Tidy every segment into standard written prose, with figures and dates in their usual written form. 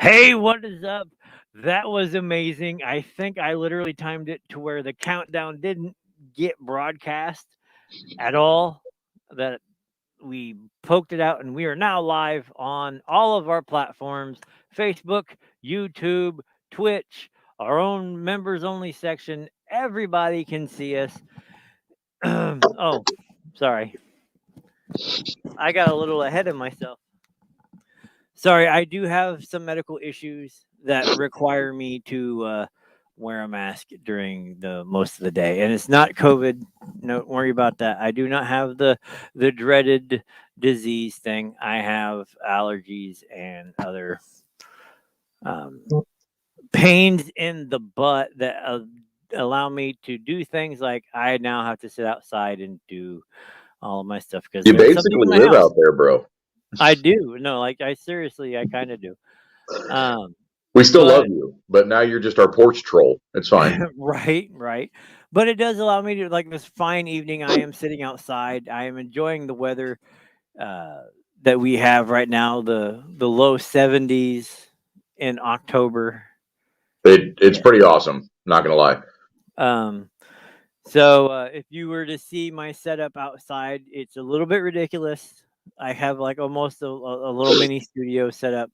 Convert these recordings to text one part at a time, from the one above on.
Hey, what is up? That was amazing. I think I literally timed it to where the countdown didn't get broadcast at all. That we poked it out, and we are now live on all of our platforms: Facebook, YouTube, Twitch, our own members only section. Everybody can see us. Oh, sorry. I got a little ahead of myself. Sorry, I do have some medical issues that require me to wear a mask during the most of the day, and it's not COVID. Don't worry about that. I do not have the dreaded disease thing. I have allergies and other um, pains in the butt that allow me to do things like I now have to sit outside and do all of my stuff because You there's something basically in my live house. out there, bro. I do. No, like I seriously, I kind of do. Um, We still love but you, but now you're just our porch troll. It's fine. right. But it does allow me to like this fine evening. I am sitting outside. I am enjoying the weather uh, that we have right now. The low 70s in October. It's Yeah. pretty awesome. Not gonna lie. Um. So if you were to see my setup outside, it's a little bit ridiculous. I have like almost a little mini studio set up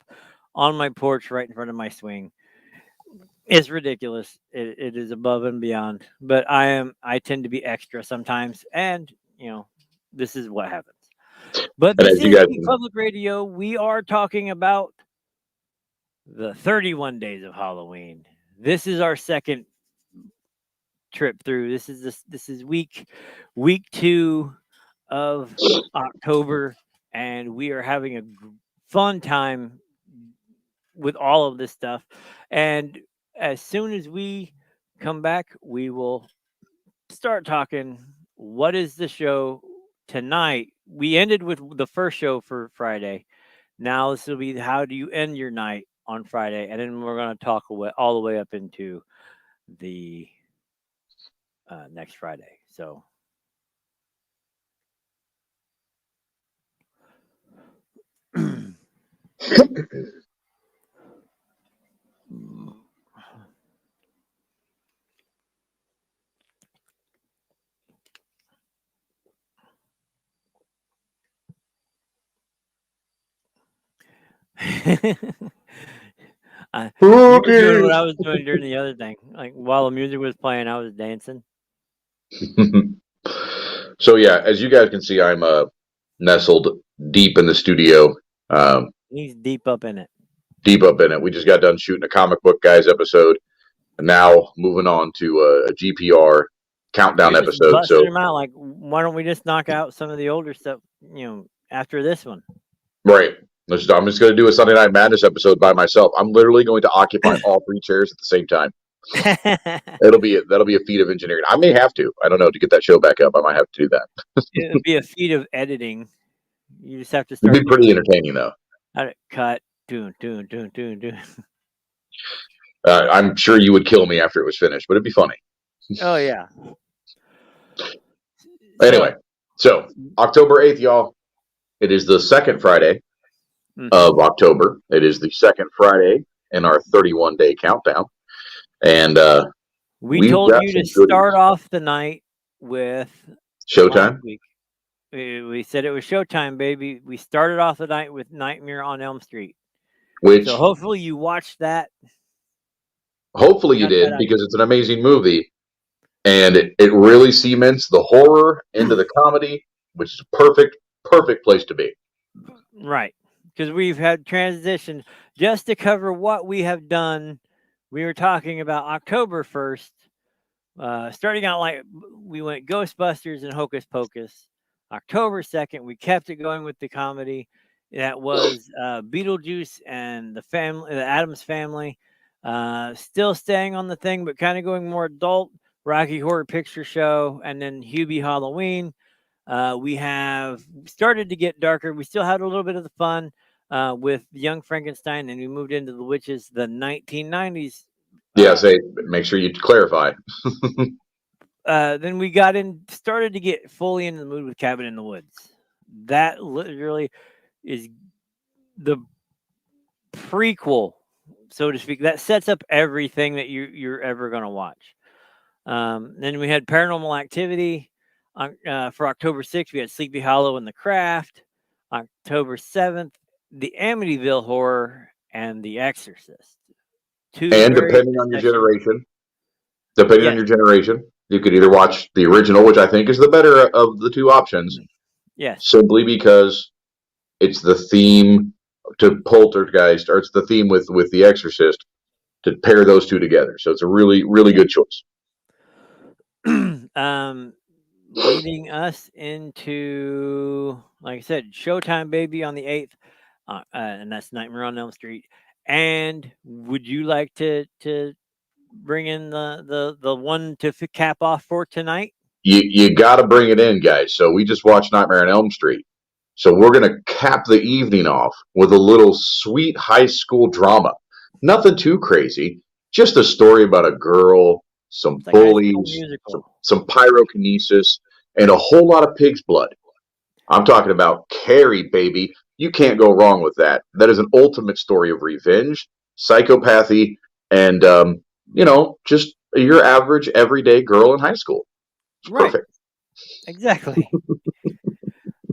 on my porch right in front of my swing. It's ridiculous. It is above and beyond. But I tend to be extra sometimes, and this is what happens. But And this as you is guys, Geek Public Radio. We are talking about the 31 days of Halloween. This is our second trip through. This is week 2 of October, and we are having a fun time with all of this stuff. And as soon as we come back, we will start talking. What is the show tonight? We ended with the first show for Friday. Now this will be how do you end your night on Friday, and then we're going to talk all the way up into the next Friday. So. You were doing what I was doing during the other thing. Like while the music was playing, I was dancing. so yeah, as you guys can see, I'm nestled deep in the studio, um, He's deep up in it. deep up in it. We just got done shooting a comic book guys episode, and now moving on to a GPR countdown You're just episode. busting So them out. Like, why don't we just knock out some of the older stuff? After this one. right. I'm just going to do a Sunday Night Madness episode by myself. I'm literally going to occupy all 3 chairs at the same time. That'll be a feat of engineering. I may have to. I don't know, to get that show back up. I might have to do that. It'd be a feat of editing. You just have to It'd start be pretty doing entertaining though. how to cut, doing. I'm sure you would kill me after it was finished, but it'd be funny. Oh yeah. Anyway, so October 8th, y'all. It is the second Friday of October. It is the second Friday in our 31-day countdown, and we told you to start off the night with Showtime. Last week. We said it was Showtime, baby. We started off the night with Nightmare on Elm Street. So hopefully you watched that. Hopefully you did, because it's an amazing movie. And it really cements the horror into the comedy, which is a perfect place to be. Right. Because we've had transition just to cover what we have done. We were talking about October 1st. Starting out like we went Ghostbusters and Hocus Pocus. October 2nd, we kept it going with the comedy. That was Beetlejuice and the Addams Family. Still staying on the thing, but kind of going more adult. Rocky Horror Picture Show, and then Hubie Halloween. We have started to get darker. We still had a little bit of the fun with Young Frankenstein, and we moved into the witches, the 1990s. Yeah, make sure you clarify. Then we started to get fully into the mood with Cabin in the Woods. That literally is the prequel so to speak. That sets up everything that you're ever going to watch. Then we had Paranormal Activity for October 6th. We had Sleepy Hollow and The Craft. October 7th, The Amityville Horror and The Exorcist. Two And very depending on yes, your generation, you could either watch the original, which I think is the better of the two options, yes, simply because it's the theme to Poltergeist, or it's the theme with The Exorcist, to pair those two together. So it's a really, really good choice. Leading us into, like I said, Showtime Baby on the 8th, and that's Nightmare on Elm Street. And would you like to bring in the one to cap off for tonight? You got to bring it in, guys. So we just watched Nightmare on Elm Street. So we're going to cap the evening off with a little sweet high school drama. Nothing too crazy. Just a story about a girl, some It's like High School bullies, Musical. some pyrokinesis, and a whole lot of pig's blood. I'm talking about Carrie, baby. You can't go wrong with that. That is an ultimate story of revenge, psychopathy, and just your average everyday girl in high school. It's Right. perfect. Exactly.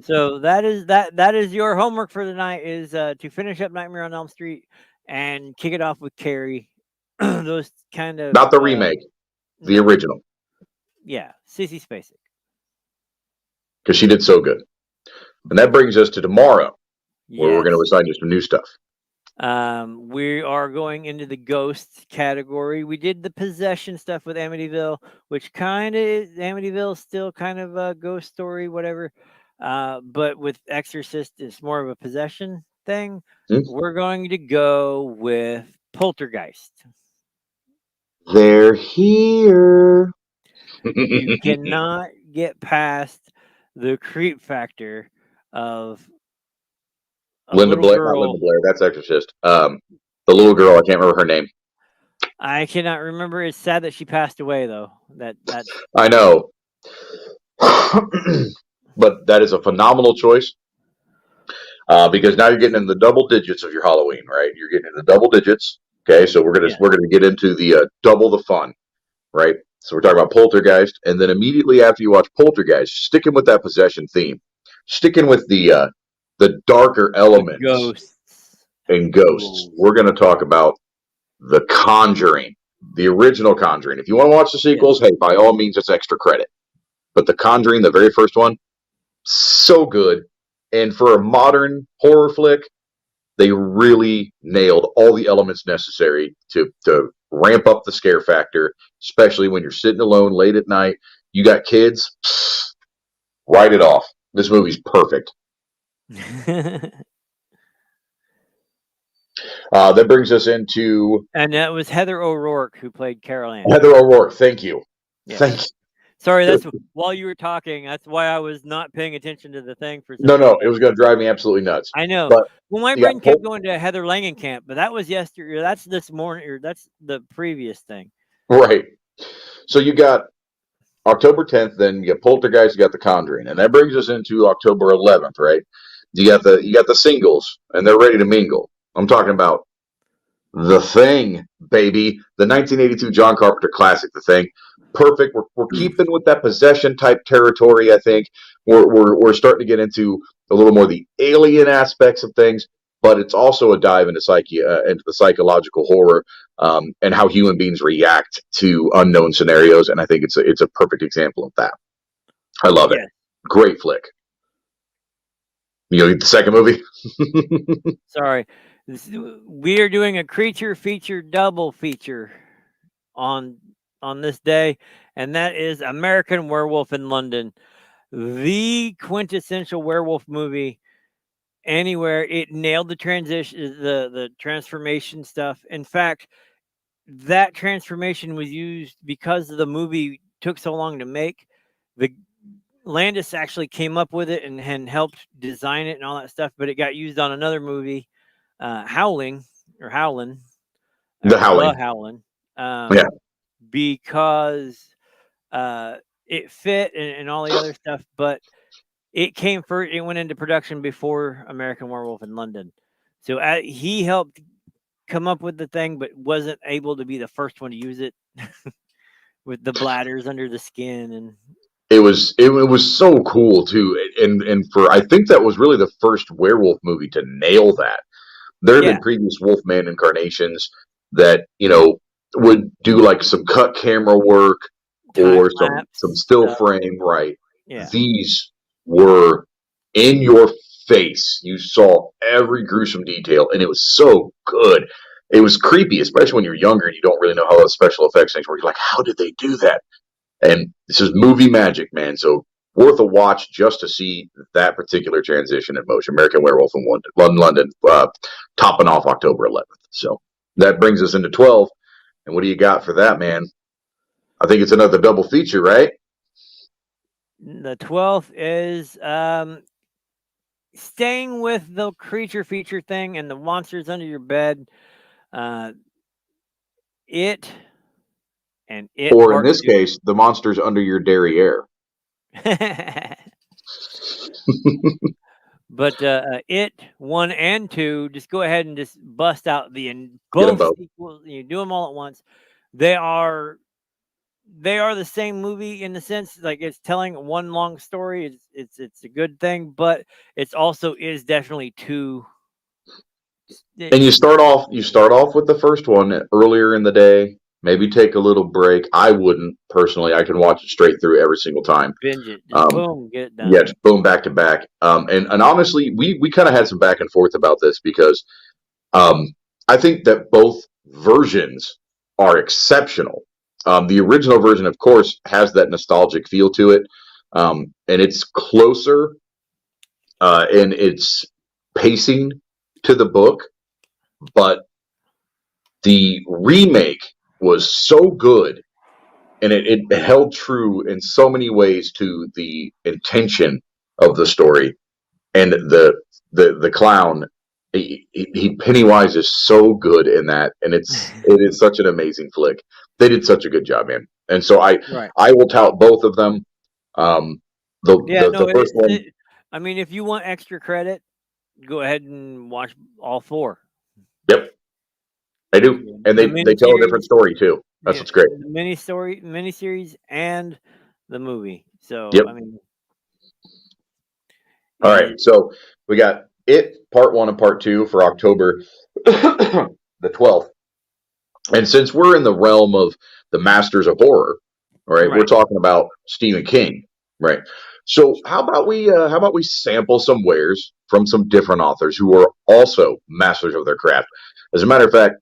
So that is your homework for tonight, is to finish up Nightmare on Elm Street and kick it off with Carrie. Those kind of Not the remake, the no, original, yeah, Sissy Spacek. because she did so good. And that brings us to tomorrow, where we're going to Yes. assign you some new stuff. We are going into the ghosts category. We did the possession stuff with Amityville, which kind of Amityville still kind of a ghost story, whatever. But with Exorcist, it's more of a possession thing. Hmm? We're going to go with Poltergeist. They're here. You cannot get past the creep factor of a Linda little Blair, not girl. Linda Blair, that's Exorcist. The little girl, I can't remember her name. I cannot remember. It's sad that she passed away, though. That's I know. But that is a phenomenal choice, because now you're getting in the double digits of your Halloween, right? You're getting in the double digits. Okay, so we're gonna get into the double the fun, right? So we're talking about Poltergeist, and then immediately after you watch Poltergeist, sticking with that possession theme, sticking with the darker elements ghosts and ghosts. We're going to talk about The Conjuring, the original Conjuring. If you want to watch the sequels, hey, by all means, it's extra credit. But The Conjuring, the very first one, so good. And for a modern horror flick, they really nailed all the elements necessary to ramp up the scare factor, especially when you're sitting alone late at night. You got kids, write it off. This movie's perfect. That brings us into... And that was Heather O'Rourke who played Carol Ann. Heather O'Rourke, thank you. Yeah. Thank you. Sorry, that's while you were talking. That's why I was not paying attention to the thing for some No, it was going to drive me absolutely nuts. I know. But well, my brain kept going to Heather Langenkamp, but that was yesterday. That's this morning, or that's the previous thing. Right. So you got October 10th, then you got Poltergeist, you got The Conjuring, and that brings us into October 11th, right? You got the singles, and they're ready to mingle. I'm talking about The Thing, baby, the 1982 John Carpenter classic, The Thing. Perfect. We're keeping with that possession type territory. I think we're starting to get into a little more the alien aspects of things, but it's also a dive into into the psychological horror, and how human beings react to unknown scenarios. And I think it's a perfect example of that. I love it. Great flick. You know, the second movie. Sorry, we are doing a creature feature double feature on this day, and that is American Werewolf in London, the quintessential werewolf movie anywhere. It nailed the transition, the transformation stuff. In fact, that transformation was used because the movie took so long to make. The Landis actually came up with it and helped design it and all that stuff, but it got used on another movie, Howling. The Howling. Yeah. Because it fit and all the other stuff, but it came first. It went into production before American Werewolf in London, so he helped come up with the thing, but wasn't able to be the first one to use it with the bladders under the skin and it was so cool too, and for I think that was really the first werewolf movie to nail that. There have yeah, been previous Wolfman incarnations that would do like some cut camera work time or some lapse still stuff. frame, right? Yeah. These were in your face. You saw every gruesome detail, and it was so good. It was creepy, especially when you're younger and you don't really know how those special effects things work. You're like, how did they do that? And this is movie magic, man. So worth a watch just to see that particular transition in motion. American Werewolf in London, topping off October 11th. So that brings us into 12. And what do you got for that, man? I think it's another double feature, right? The 12th is staying with the creature feature thing and the monsters under your bed. Uh, it and it Or in part this two. case, the monsters under your derriere. But it 1 and 2, just go ahead and just bust out Get them both both. sequels. You do them all at once. They are the same movie in the sense like it's telling one long story. It's a good thing, but it's also is definitely two. And you start off with the first one earlier in the day. Maybe take a little break. I wouldn't personally. I can watch it straight through every single time. Binge it, just boom, get it done. Yeah, just boom, back to back. And honestly, we kind of had some back and forth about this because I think that both versions are exceptional. The original version, of course, has that nostalgic feel to it, and it's closer in its pacing to the book, but the remake was so good and it held true in so many ways to the intention of the story. And the clown, he Pennywise is so good in that, and it is such an amazing flick. They did such a good job, man. And so I will tout both of them. The first one. I mean, if you want extra credit, go ahead and watch all 4. Yep, I do, and they tell a different story too. That's what's great. The miniseries, and the movie. So yep. I mean, all right. So we got it part 1 and part 2 for October the 12th, and since we're in the realm of the masters of horror, right? We're talking about Stephen King, right? So how about we sample some wares from some different authors who are also masters of their craft? As a matter of fact,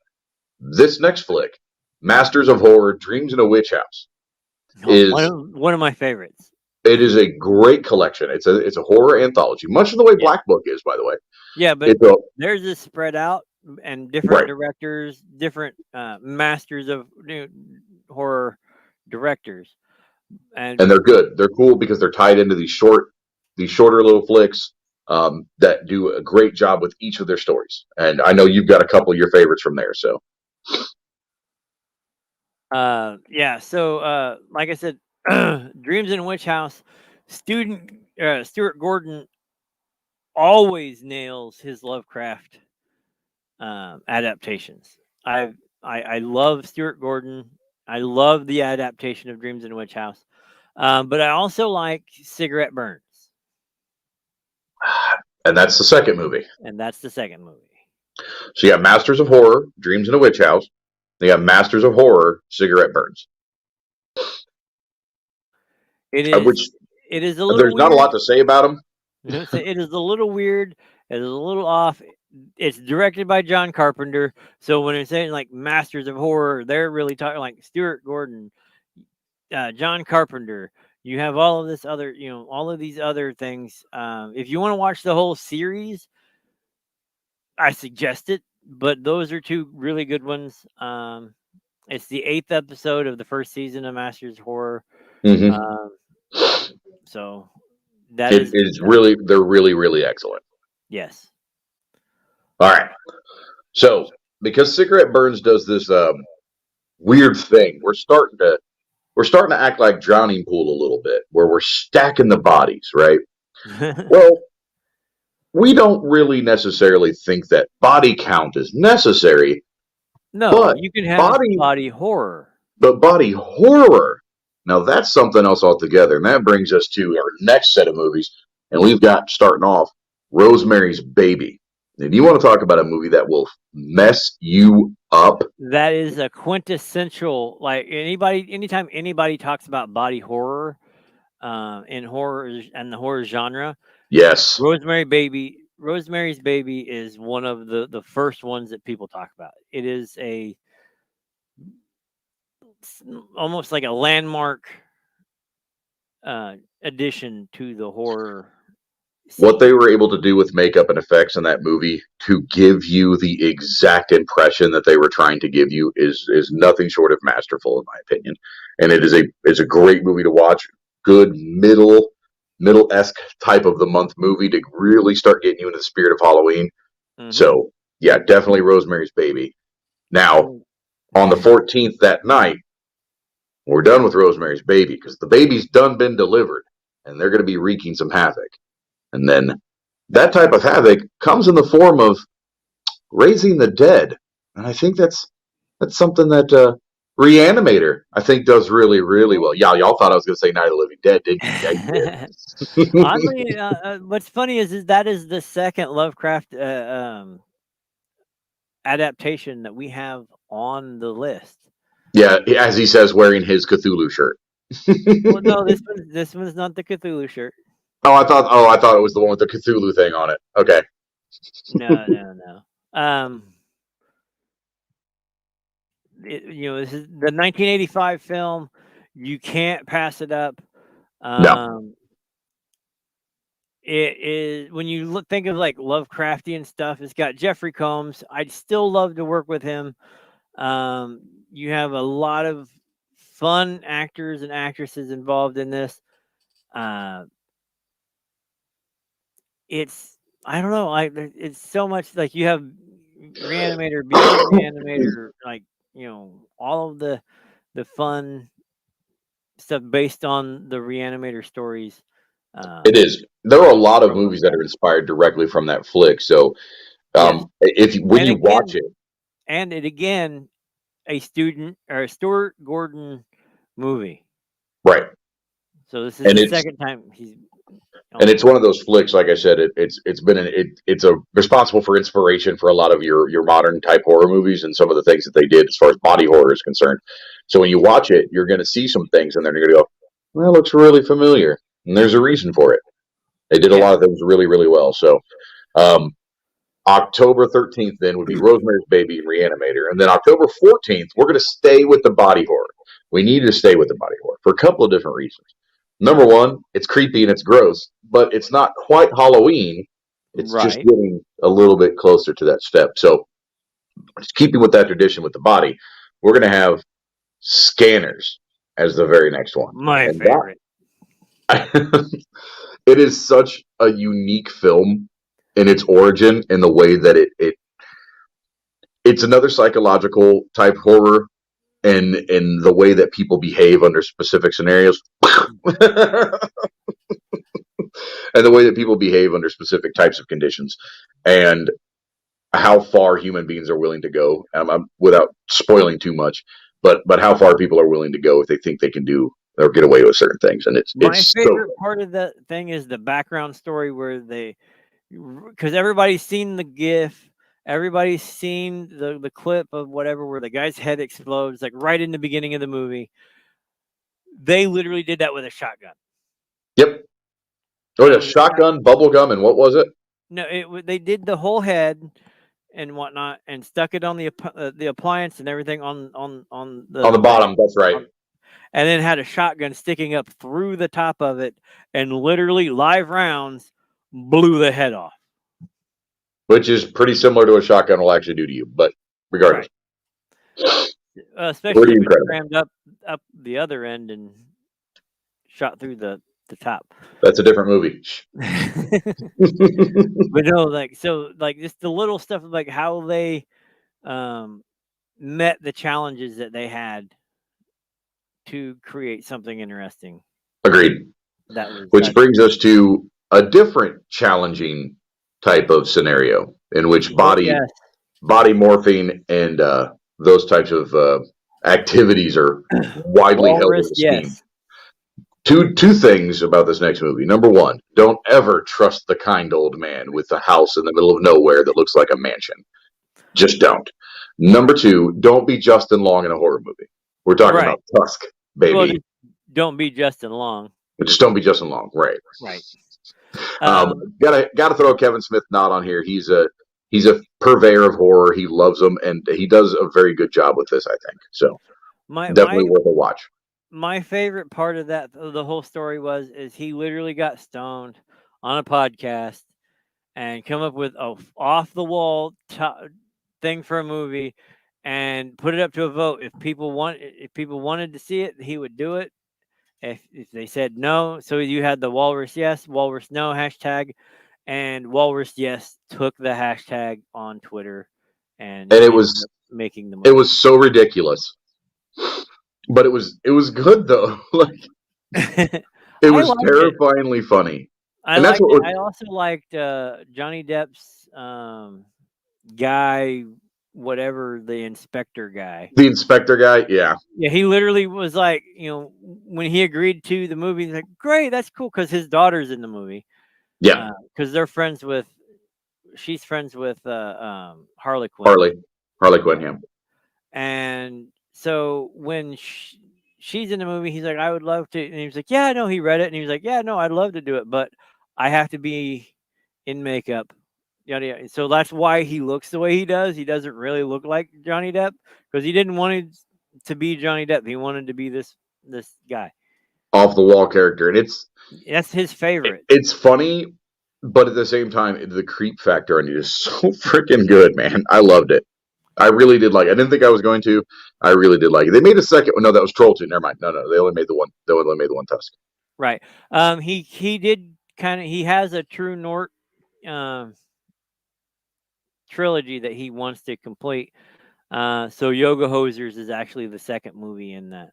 this next flick, Masters of Horror: Dreams in a Witch House, is one of my favorites. It is a great collection. It's a horror anthology, much of the way Black Book is, by the way. Yeah, but there's this spread out and different directors, different masters of horror directors, and they're good. They're cool because they're tied into these shorter little flicks that do a great job with each of their stories. And I know you've got a couple of your favorites from there. So, yeah. So, like I said, Dreams in a Witch House. Stuart Gordon always nails his Lovecraft adaptations. I love Stuart Gordon. I love the adaptation of Dreams in a Witch House, but I also like Cigarette Burns. And that's the second movie. So you got Masters of Horror, Dreams in a Witch House. You got Masters of Horror, Cigarette Burns. It is a little There's weird. not a lot to say about them. It is a little weird. It is a little off. It's directed by John Carpenter. So when it's saying like Masters of Horror, they're really talking like Stuart Gordon, John Carpenter. You have all of this other, all of these other things. If you want to watch the whole series, I suggest it. But those are 2 really good ones. It's the 8th episode of the first season of Masters of Horror. Mm-hmm. So they're really, really excellent. Yes. All right. So because Cigarette Burns does this weird thing, we're starting to act like Drowning Pool a little bit, where we're stacking the bodies, right? Well, we don't really necessarily think that body count is necessary, No, But you can have body, body horror. but body horror. Now that's something else altogether, and that brings us to our next set of movies. And we've got starting off Rosemary's Baby. And you want to talk about a movie that will mess you up? That is a quintessential, like anytime anybody talks about body horror, in horror and the horror genre, Yes. Rosemary's Baby is one of the first ones that people talk about. It is almost like a landmark addition to the horror scene. What they were able to do with makeup and effects in that movie to give you the exact impression that they were trying to give you is nothing short of masterful, in my opinion. And it's a great movie to watch. Good middle-esque type of the month movie to really start getting you into the spirit of Halloween. Mhm. So yeah, definitely Rosemary's Baby. Now, on the 14th that night, we're done with Rosemary's Baby because the baby's done been delivered and they're going to be wreaking some havoc. And then that type of havoc comes in the form of raising the dead. And I think that's something that Reanimator, I think, does really, really well. Yeah, y'all thought I was going to say Night of the Living Dead, didn't you? Yeah, you did. Oddly, what's funny is that is the second Lovecraft adaptation that we have on the list. Yeah, as he says, wearing his Cthulhu shirt. Well, no, this one's not the Cthulhu shirt. I thought it was the one with the Cthulhu thing on it. Okay. No. This is the 1985 film. You can't pass it up. No. It is when you think of like Lovecraftian stuff. It's got Jeffrey Combs. I'd still love to work with him. You have a lot of fun actors and actresses involved in this. It's I don't know. It's so much like you have Reanimator, Beyond Reanimator, like all of the fun stuff based on the Reanimator stories. It is. There are a lot of movies that are inspired directly from that flick. So, Yes. when you watch it, and it again, a Stuart Gordon movie. right? So this is the second time he's. And it's one of those flicks, like I said, it's responsible for inspiration for a lot of your modern type horror movies and some of the things that they did as far as body horror is concerned. So when you watch it, you're going to see some things, and then you're going to go, "Well, that looks really familiar," and there's a reason for it. They did a lot of things really, really well. So, October 13th then would be Rosemary's Baby and Reanimator, and then October 14th we're going to stay with the body horror. We need to stay with the body horror for a couple of different reasons. Number one, it's creepy and it's gross, but it's not quite Halloween. It's just getting a little bit closer to that step. So, just keeping with that tradition with the body, we're going to have Scanners as the very next one. My favorite. It is such a unique film in its origin, in the way that it's another psychological type horror, and in the way that people behave under specific scenarios. And the way that people behave under specific types of conditions, and how far human beings are willing to go. Without spoiling too much, but how far people are willing to go if they think they can do or get away with certain things. And it's my favorite part of that thing is the background story where because everybody's seen the GIF, everybody's seen the clip of whatever where the guy's head explodes, like right in the beginning of the movie. They literally did that with a shotgun. Yep. Oh, a shotgun, bubble gum, and what was it? No, they did the whole head and whatnot, and stuck it on the appliance and everything on the bottom. That's right. And then had a shotgun sticking up through the top of it, and literally live rounds blew the head off. Which is pretty similar to what a shotgun will actually do to you, but regardless. Right. Especially if it crammed up the other end and shot through the top. That's a different movie. But no, just the little stuff, like how they met the challenges that they had to create something interesting. Agreed. Which brings us to a different challenging type of scenario in which body morphing and those types of activities are widely held in Walrus, esteem. yes. Two things about this next movie. Number one, don't ever trust the kind old man with a house in the middle of nowhere that looks like a mansion. Just don't. Number two, don't be Justin Long in a horror movie. We're talking Right. about Tusk, baby. Well, don't be Justin Long. Just don't be Justin Long, right? Right. Gotta throw a Kevin Smith nod on here. He's a purveyor of horror. He loves them, and he does a very good job with this, I think. So definitely worth a watch. My favorite part of the whole story is he literally got stoned on a podcast and come up with a off the wall thing for a movie and put it up to a vote. If people wanted to see it, he would do it. If they said no, so you had the Walrus yes, Walrus no hashtag, and Walrus yes took the hashtag on Twitter, and it was making the movie. It was so ridiculous. But it was good though. Like it was terrifyingly funny. I also liked Johnny Depp's guy, whatever, the inspector guy. The inspector guy, yeah. Yeah, he literally was like, when he agreed to the movie, he's like, great, that's cool, because his daughter's in the movie. Yeah. Because she's friends with Harley Quinn. Harley Quinn, yeah. And so when she's in the movie, he's like, I would love to. And he was like, yeah, no, he read it. And he was like, yeah, no, I'd love to do it, but I have to be in makeup. Yada, yada. So that's why he looks the way he does. He doesn't really look like Johnny Depp because he didn't want it to be Johnny Depp. He wanted to be this guy. Off the wall character. And that's his favorite. It's funny, but at the same time, the creep factor on it is so freaking good, man. I loved it. I really did like it. I didn't think I was going to. I really did like it. They made a second one. No, that was Troll 2. Never mind. No. They only made the one. They only made the one Tusk. Right. He did kind of. He has a True North trilogy that he wants to complete. So Yoga Hosers is actually the second movie in that.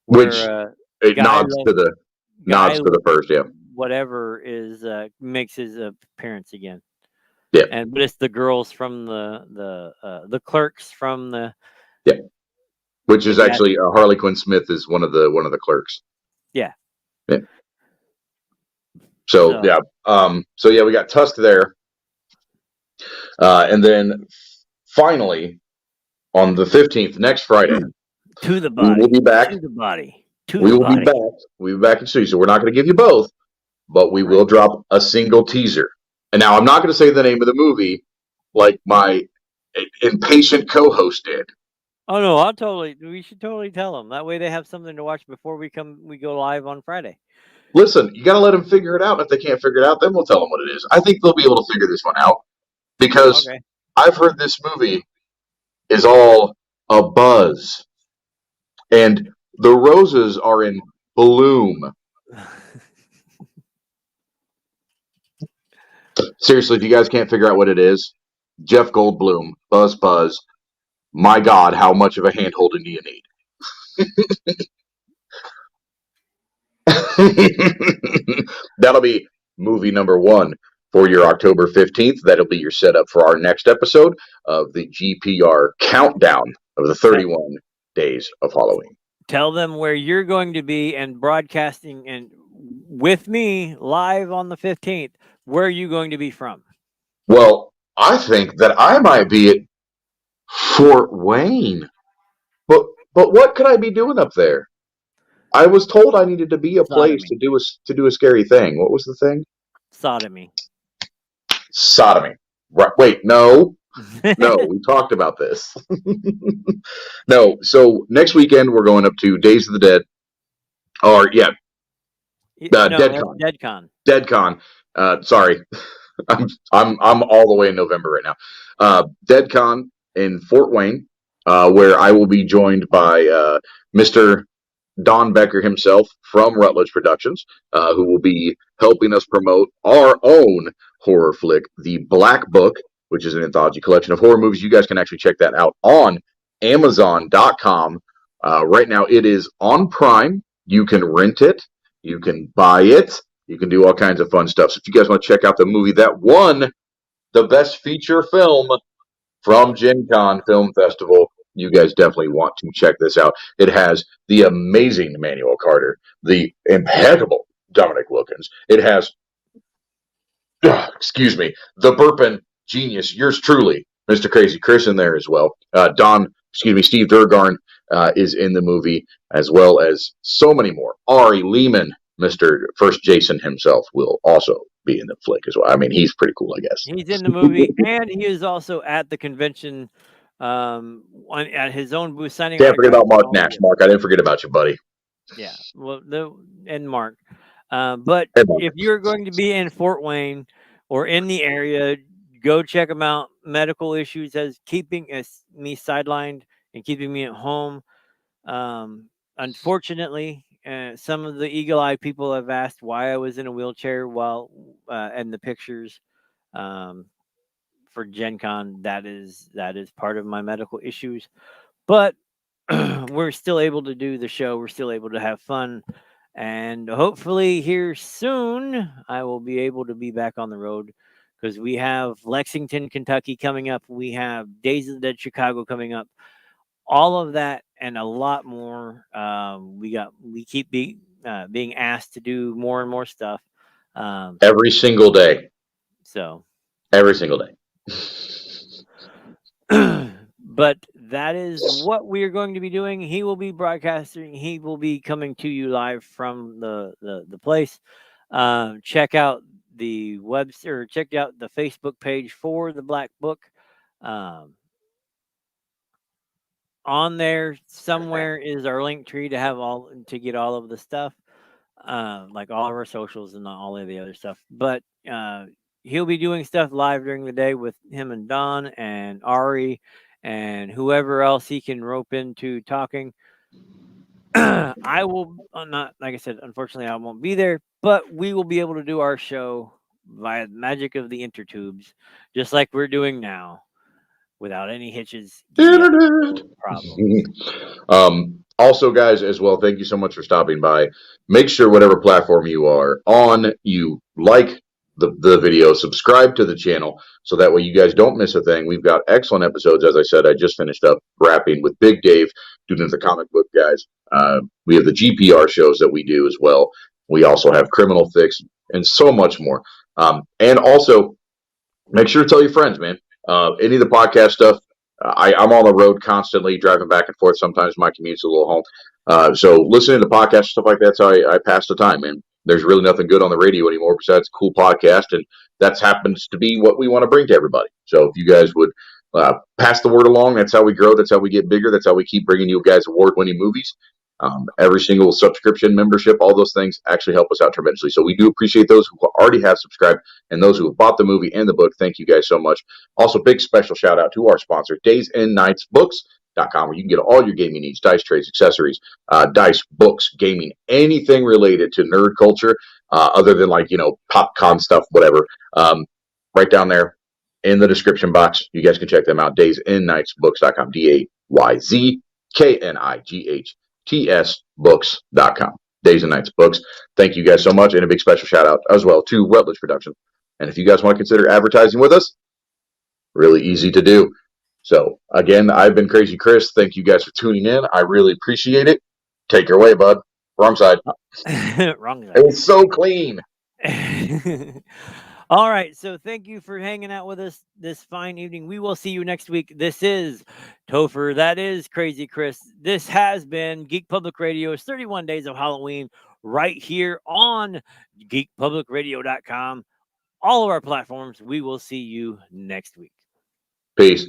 Where, which it nods to the first. Yeah. Whatever is makes his appearance again. Yeah, but it's the girls from the clerks from the which is actually Harley Quinn Smith is one of the clerks. Yeah. So we got Tusk there, and then finally on the 15th, next Friday, to the body, we will be back. To the body. We will be back. We'll be back in studio. So we're not going to give you both, but we will drop a single teaser. And now I'm not going to say the name of the movie like my impatient co-host did. Oh no, we should totally tell them. That way they have something to watch before we go live on Friday. Listen, you got to let them figure it out. And if they can't figure it out, then we'll tell them what it is. I think they'll be able to figure this one out because I've heard this movie is all a buzz and the roses are in bloom. Seriously, if you guys can't figure out what it is, Jeff Goldblum, Buzz. My God, how much of a hand-holding do you need? That'll be movie number 1 for your October 15th. That'll be your setup for our next episode of the GPR countdown of the 31 days of Halloween. Tell them where you're going to be and broadcasting and with me live on the 15th. Where are you going to be from? Well, I think that I might be at Fort Wayne. But what could I be doing up there? I was told I needed to be a place to do a scary thing. What was the thing? Sodomy. Right. Wait, no. No, we talked about this. No, so next weekend we're going up to Days of the Dead. DeadCon. DeadCon. Sorry, I'm all the way in November right now. DeadCon in Fort Wayne, where I will be joined by Mr. Don Becker himself from Rutledge Productions, who will be helping us promote our own horror flick, The Black Book, which is an anthology collection of horror movies. You guys can actually check that out on Amazon.com. Right now it is on Prime. You can rent it. You can buy it. You can do all kinds of fun stuff. So if you guys want to check out the movie that won the best feature film from Gen Con Film Festival, You guys definitely want to check this out. It has the amazing Emmanuel Carter, the impeccable Dominic Wilkins. It has, excuse me, the burping genius, yours truly, Mr. Crazy Chris, in there as well. Steve Durgarn is in the movie, as well as so many more. Ari Lehman, Mr. First Jason himself, will also be in the flick as well. I mean, he's pretty cool, I guess. He's in the movie, and he is also at the convention at his own booth signing. Can't forget about Mark Nash. Mark, I didn't forget about you, buddy. Yeah, well, and Mark. But if you're going to be in Fort Wayne or in the area, go check them out. Medical issues as keeping me sidelined and keeping me at home. Unfortunately, some of the eagle-eye people have asked why I was in a wheelchair while in the pictures for Gen Con. That is part of my medical issues, but we're still able to do the show. We're still able to have fun. And hopefully here soon, I will be able to be back on the road because we have Lexington, Kentucky coming up. We have Days of the Dead Chicago coming up. All of that and a lot more. We keep being asked to do more and more stuff. Every single day. So every single day. But that is what we are going to be doing. He will be broadcasting. He will be coming to you live from the place. Check out the check out the Facebook page for the Black Book. On there somewhere is our link tree to get all of the stuff, like all of our socials and all of the other stuff. But he'll be doing stuff live during the day with him and Don and Ari and whoever else he can rope into talking. I will not, like I said, unfortunately, I won't be there, but we will be able to do our show via the magic of the intertubes, just like we're doing now, without any hitches, problems. Also, guys, as well, thank you so much for stopping by. Make sure whatever platform you are on, you like the video, subscribe to the channel, so that way you guys don't miss a thing. We've got excellent episodes. As I said, I just finished up rapping with Big Dave, doing the comic book guys. We have the GPR shows that we do as well. We also have Criminal Fix and so much more. And also, make sure to tell your friends, man. Any of the podcast stuff, I'm on the road constantly, driving back and forth. Sometimes my commute's a little home. So listening to podcasts, stuff like that's how I pass the time, man. There's really nothing good on the radio anymore besides a cool podcast, and that happens to be what we want to bring to everybody. So if you guys would pass the word along, that's how we grow. That's how we get bigger. That's how we keep bringing you guys award-winning movies. Every single subscription, membership, all those things actually help us out tremendously. So we do appreciate those who already have subscribed and those who have bought the movie and the book. Thank you guys so much. Also, big special shout out to our sponsor, daysandnightsbooks.com, where you can get all your gaming needs, dice trays, accessories, dice, books, gaming, anything related to nerd culture, other than PopCon stuff, whatever. Right down there in the description box, you guys can check them out. daysandnightsbooks.com, DAYZKNIGHTS Days and Nights Books. Thank you guys so much, and a big special shout out as well to Rutledge Productions. And if you guys want to consider advertising with us, really easy to do. So again, I've been Crazy Chris. Thank you guys for tuning in. I really appreciate it. Take your way, bud. Wrong side. Wrong side. It was so clean. All right, so thank you for hanging out with us this fine evening. We will see you next week. This is Topher. That is Crazy Chris. This has been Geek Public Radio's 31 Days of Halloween right here on geekpublicradio.com. All of our platforms. We will see you next week. Peace.